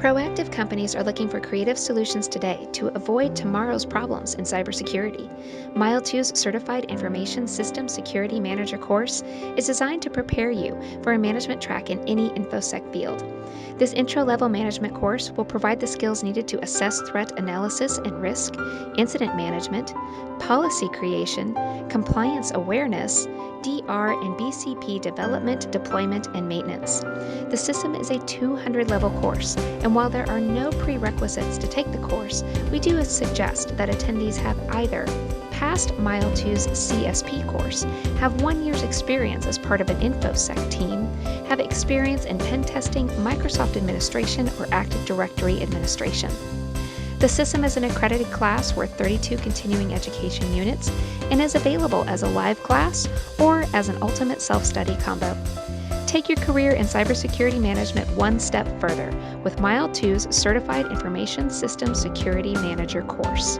Proactive companies are looking for creative solutions today to avoid tomorrow's problems in cybersecurity. Mile2's Certified Information System Security Manager course is designed to prepare you for a management track in any InfoSec field. This intro-level management course will provide the skills needed to assess threat analysis and risk, incident management, policy creation, compliance awareness, DR and BCP development, deployment, and maintenance. The system is a 200-level course, and while there are no prerequisites to take the course, we do suggest that attendees have either passed Mile2's CSP course, have 1 year's experience as part of an InfoSec team, have experience in pen testing, Microsoft administration, or Active Directory administration. The system is an accredited class worth 32 continuing education units and is available as a live class or as an ultimate self-study combo. Take your career in cybersecurity management one step further with Mile2's Certified Information System Security Manager course.